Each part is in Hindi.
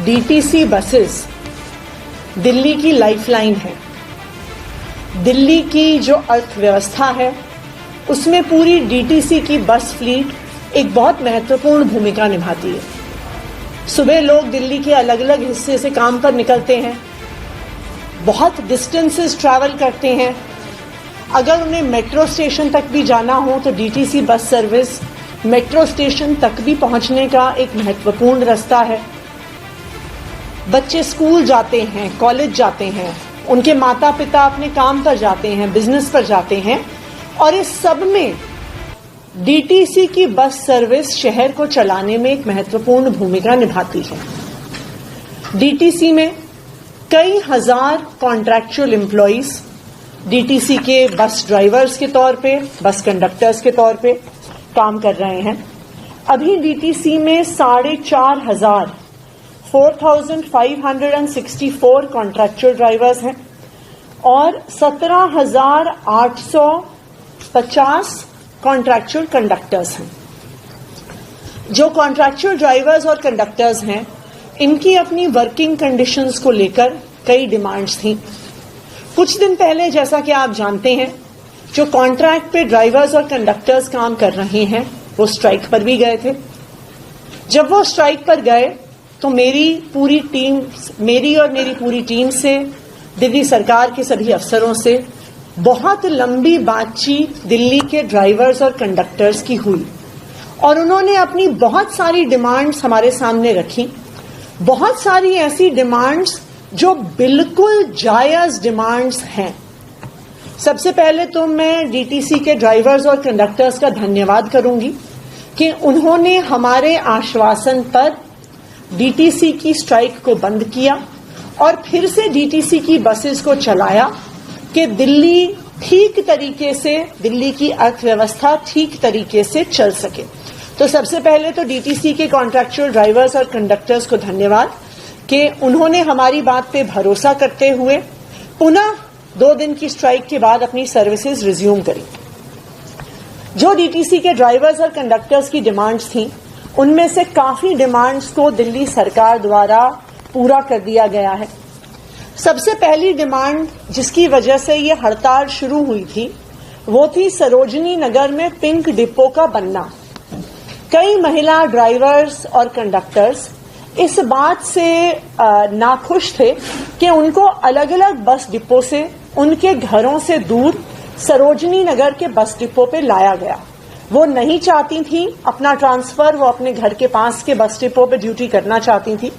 डीटीसी बसेस दिल्ली की लाइफलाइन है। दिल्ली की जो अर्थव्यवस्था है उसमें पूरी डीटीसी की बस फ्लीट एक बहुत महत्वपूर्ण भूमिका निभाती है। सुबह लोग दिल्ली के अलग अलग हिस्से से काम पर निकलते हैं, बहुत डिस्टेंसेस ट्रैवल करते हैं। अगर उन्हें मेट्रो स्टेशन तक भी जाना हो तो DTC bus service metro station तक भी पहुंचने का एक महत्वपूर्ण रास्ता है। बच्चे स्कूल जाते हैं, कॉलेज जाते हैं, उनके माता पिता अपने काम पर जाते हैं, बिजनेस पर जाते हैं, और इस सब में डीटीसी की बस सर्विस शहर को चलाने में एक महत्वपूर्ण भूमिका निभाती है। डीटीसी में कई हजार कॉन्ट्रैक्चुअल एम्प्लॉइज डीटीसी के बस ड्राइवर्स के तौर पे, बस कंडक्टर्स के तौर पे काम कर रहे हैं। अभी डीटीसी में 4,564 कॉन्ट्रैक्चुअल ड्राइवर्स हैं और 17,850 कॉन्ट्रैक्चुअल कंडक्टर्स हैं। जो कॉन्ट्रैक्चुअल ड्राइवर्स और कंडक्टर्स हैं, इनकी अपनी वर्किंग कंडीशंस को लेकर कई डिमांड्स थी। कुछ दिन पहले, जैसा कि आप जानते हैं, जो कॉन्ट्रैक्ट पे ड्राइवर्स और कंडक्टर्स काम कर रहे हैं वो स्ट्राइक पर भी गए थे। जब वो स्ट्राइक पर गए तो मेरी और मेरी पूरी टीम से, दिल्ली सरकार के सभी अफसरों से बहुत लंबी बातचीत दिल्ली के ड्राइवर्स और कंडक्टर्स की हुई और उन्होंने अपनी बहुत सारी डिमांड्स हमारे सामने रखी। बहुत सारी ऐसी डिमांड्स जो बिल्कुल जायज डिमांड्स हैं। सबसे पहले तो मैं डीटीसी के ड्राइवर्स और कंडक्टर्स का धन्यवाद करूंगी कि उन्होंने हमारे आश्वासन पर डीटीसी की स्ट्राइक को बंद किया और फिर से डीटीसी की बसेस को चलाया कि दिल्ली ठीक तरीके से, दिल्ली की अर्थव्यवस्था ठीक तरीके से चल सके। तो सबसे पहले तो डीटीसी के कॉन्ट्रैक्चुअल ड्राइवर्स और कंडक्टर्स को धन्यवाद कि उन्होंने हमारी बात पे भरोसा करते हुए पुनः 2 दिन की स्ट्राइक के बाद अपनी सर्विसेज रिज्यूम करी। जो डीटीसी के ड्राइवर्स और कंडक्टर्स की डिमांड्स थी, उनमें से काफी डिमांड्स को दिल्ली सरकार द्वारा पूरा कर दिया गया है। सबसे पहली डिमांड जिसकी वजह से ये हड़ताल शुरू हुई थी वो थी सरोजनी नगर में पिंक डिपो का बनना। कई महिला ड्राइवर्स और कंडक्टर्स इस बात से नाखुश थे कि उनको अलग अलग बस डिपो से, उनके घरों से दूर सरोजनी नगर के बस डिपो पे लाया गया। वो नहीं चाहती थी अपना ट्रांसफर, वो अपने घर के पास के बस डिपो पे ड्यूटी करना चाहती थी।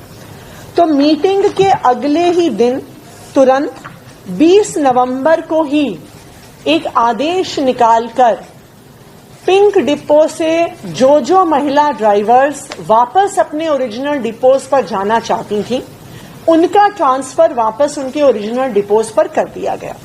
तो मीटिंग के अगले ही दिन तुरंत 20 नवंबर को ही एक आदेश निकालकर पिंक डिपो से जो महिला ड्राइवर्स वापस अपने ओरिजिनल डिपोज पर जाना चाहती थी, उनका ट्रांसफर वापस उनके ओरिजिनल डिपोज पर कर दिया गया।